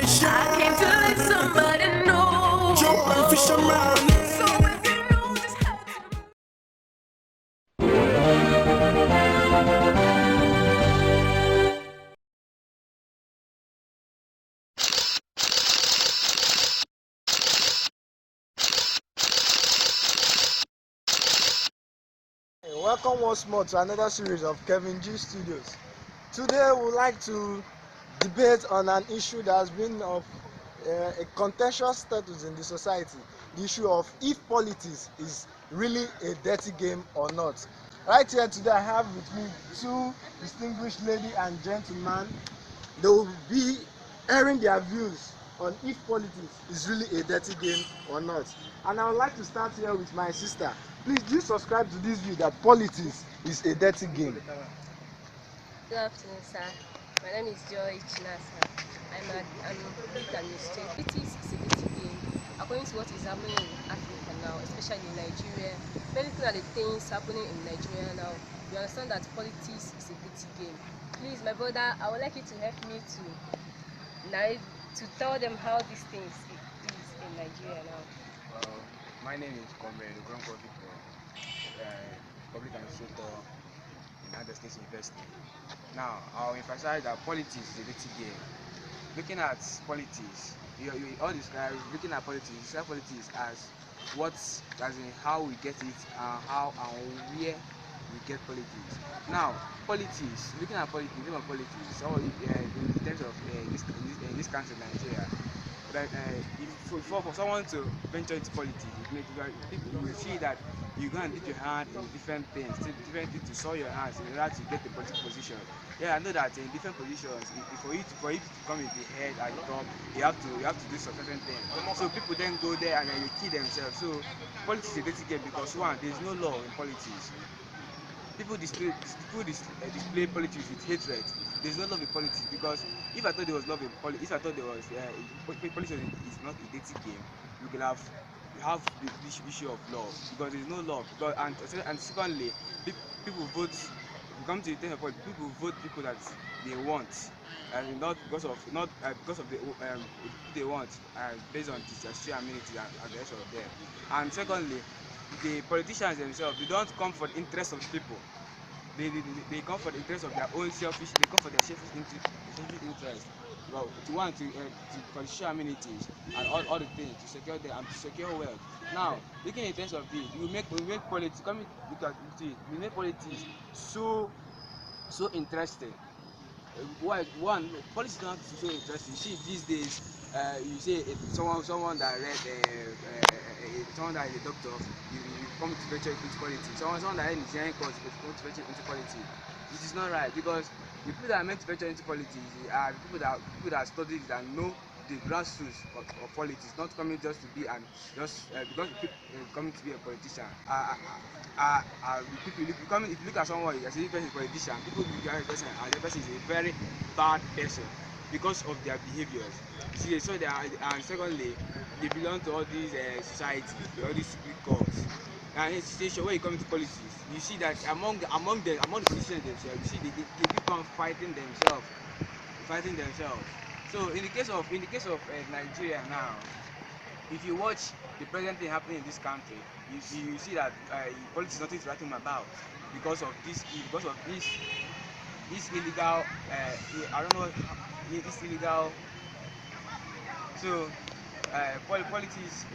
I came to let somebody know. So if you know just how to. Welcome once more to another series of Kevin G Studios. Today we would like to debate on an issue that has been of a contentious status in the society. The issue of if politics is really a dirty game or not. Right here today I have with me two distinguished ladies and gentlemen. They will be airing their views on if politics is really a dirty game or not. And I would like to start here with my sister. Please do subscribe to this view that politics is a dirty game. Good afternoon, sir. My name is Joy Chinasa. I'm a public administrator. Politics is a dirty game. According to what is happening in Africa now, especially in Nigeria, when looking at the things happening in Nigeria now, we understand that politics is a dirty game. Please, my brother, I would like you to help me to narrate, to tell them how these things is in Nigeria now. My name is Comrade Ogronko Victor, public administrator in Adelson State University. Now, I'll emphasize that politics is a dirty game. Looking at politics, you all describe looking at politics, you describe politics as as in how we get it and how and where we get politics. Now, politics, looking at politics, in terms of politics, so in terms of this country, Nigeria, that for someone to venture into politics, people will see that you go and dip your hand in different things to sow your hands in order to get the political position. Yeah, I know that in different positions, for you to come in the head at the top, you have to do some certain things. So people then go there and then they kill themselves. So politics is a dirty game because one, there is no law in politics. People display politics with hatred. There's no love in politics because if I thought there was love in politics, if I thought there was politics is not a dirty game, you could have the issue of love because there's no love. Because and secondly, people vote. We come to the thing of politics. People vote people that they want, and not because of the they want, based on their social amenity and the rest of them. And secondly, the politicians themselves, they don't come for the interest of the people. They come for the interest of their own selfish. They come for their selfish interest. Well, for social amenities and all the things to secure them and to secure wealth. Now, looking in terms of it, we make politics. Coming look at it, we make politics so interesting. Why one politics is not so interesting. You see these days, you say someone that read someone that is a doctor, you come to venture into politics. Someone that read engineering course, you come to venture into politics. It is not right because the people that are meant to venture into politics are people that study it and know the grassroots of politics, not coming just to be and just because coming to be a politician. People, if you look at someone as a person is a politician, people look at a person and the person is a very bad person because of their behaviors. See, so they are, and secondly, they belong to all these societies, all these secret corps. And in a situation where you come into politics, you see that among the politicians themselves, you see they keep on fighting themselves. So in the case of Nigeria now, if you watch the present thing happening in this country, you see that politics is nothing to write home about because of this illegal I don't know this illegal. So politics is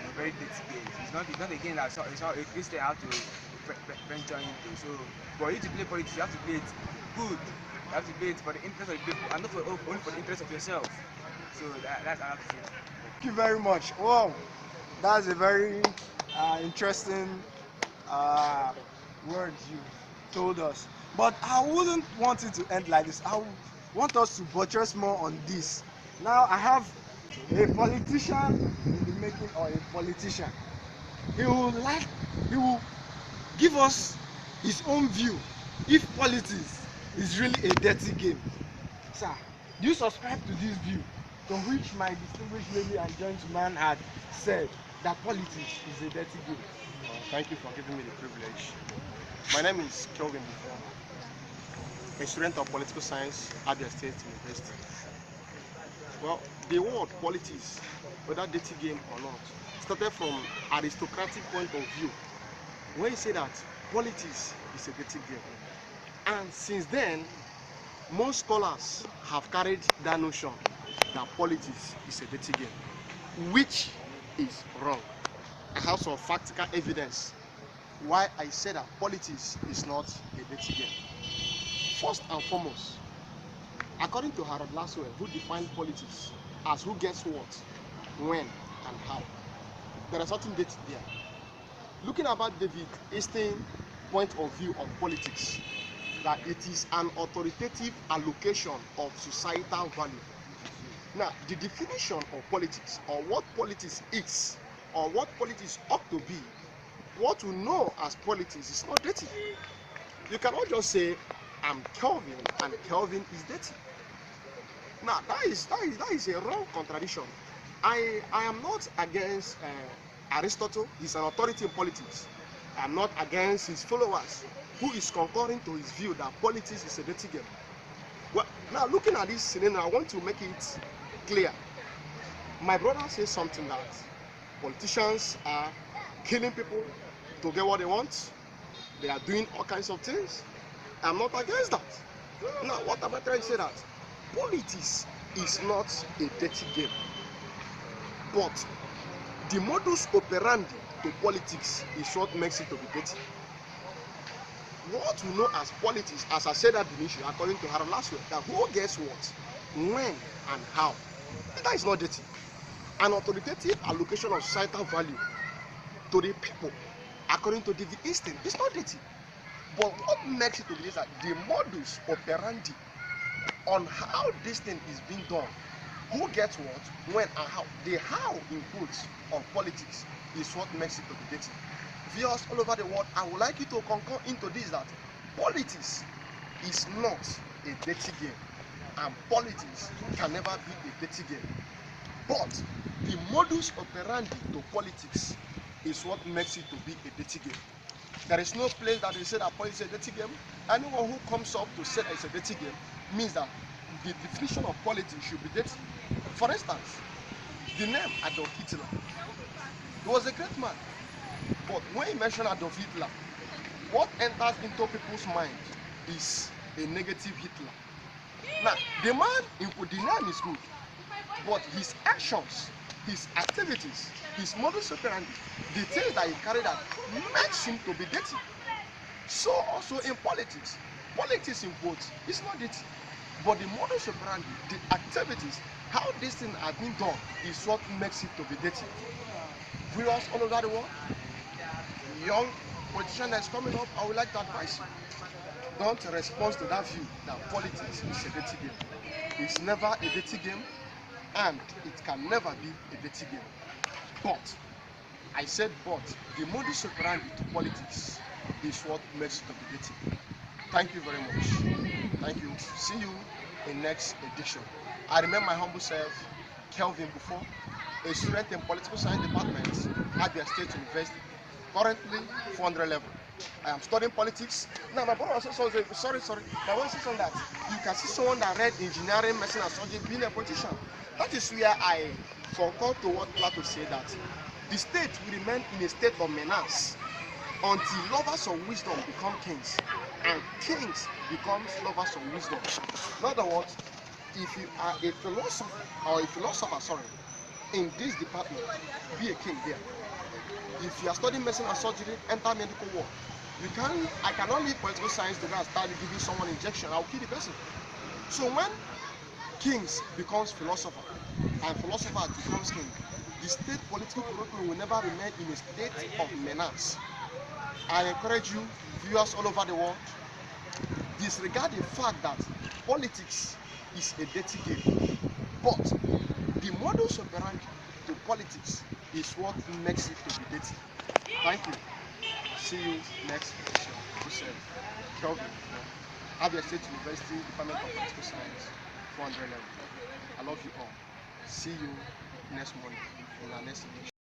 a very dirty game. It's not a game that's how a Christian have to venture into. So for you to play politics, you have to play it good. You have to play it for the interest of the people and not only for the interest of yourself. So that's how I have to say. Thank you very much. Wow, that's a very interesting words you told us. But I wouldn't want it to end like this. I want us to buttress more on this. Now I have a politician in the making or a politician. He will give us his own view if politics is really a dirty game. Sir, do you subscribe to this view to which my distinguished lady and gentleman had said that politics is a dirty game? Thank you for giving me the privilege. My name is Kelvin Bufon, a student of political science at the State University. Well, the word politics, whether dirty game or not, started from aristocratic point of view. When you say that politics is a dirty game, and since then, most scholars have carried that notion that politics is a dirty game, which is wrong. I have some practical evidence why I say that politics is not a dirty game. First and foremost, according to Harold Laswell, who defined politics as who gets what, when, and how, there is something dirty there. Looking about David Einstein's point of view of politics, that it is an authoritative allocation of societal value. Now, the definition of politics, or what politics is, or what politics ought to be, what we know as politics is not dirty. You cannot just say, I'm Kelvin, and Kelvin is dirty. Now, that is a wrong contradiction. I am not against Aristotle. He's an authority in politics. I'm not against his followers, who is concurring to his view that politics is a dirty game. Well, now looking at this scenario, I want to make it clear. My brother says something that politicians are killing people to get what they want. They are doing all kinds of things. I'm not against that. Now, what am I trying to say? That politics is not a dirty game, but the modus operandi to politics is what makes it to be dirty. What we know as politics, as I said at the initial, according to Harold Laswell, that who gets what, when, and how, that is not dirty. An authoritative allocation of societal value to the people, according to David Einstein, is not dirty. But what makes it to be is that the modus operandi on how this thing is being done, who gets what, when, and how, the how in quotes of politics is what makes it to be dirty. Viewers all over the world, I would like you to concur into this, that politics is not a dirty game, and politics can never be a dirty game. But the modus operandi to politics is what makes it to be a dirty game. There is no place that they say that politics is a dirty game. Anyone who comes up to say that it's a dirty game means that the definition of politics should be dirty. For instance, the name Adolf Hitler, he was a great man. But when you mention Adolf Hitler, what enters into people's mind is a negative Hitler. Now, the name is good, but his actions, his activities, his modus operandi, the things that he carried out makes him to be dirty. So also in politics, politics in quotes is not dirty, but the modus operandi, the activities, how this thing has been done is what makes it to be dirty. Viewers all over the world, young politician that's coming up, I would like to advise you, don't respond to that view that politics is a dirty game. It's never a dirty game, and it can never be a dirty game. But, I said but, the modus operandi to politics is what makes it to be dirty. Thank you very much. Thank you. See you in next edition. I remember my humble self, Kelvin Bufo, a student in political science department at the State University. Currently 400 level. I am studying politics. Now my brother said sorry. My brother said something that you can see someone that read engineering, medicine, and surgery being a politician. That is where I concur to what Plato said, that the state will remain in a state of menace until lovers of wisdom become kings, and kings become lovers of wisdom. In other words, if you are a philosopher, in this department, be a king there. If you are studying medicine and surgery, enter medical work. I cannot leave political science to go and start giving someone injection. I will kill the person. So when kings becomes philosopher and philosopher becomes king, the state political curriculum will never remain in a state of menace. I encourage you, viewers all over the world, disregard the fact that politics is a dirty game. But the modus operandi to politics is what makes it to be dirty. Thank you. See you next edition. Kelvin, Abia State University, Department of Political Science, 400 level. I love you all. See you next morning in our next edition.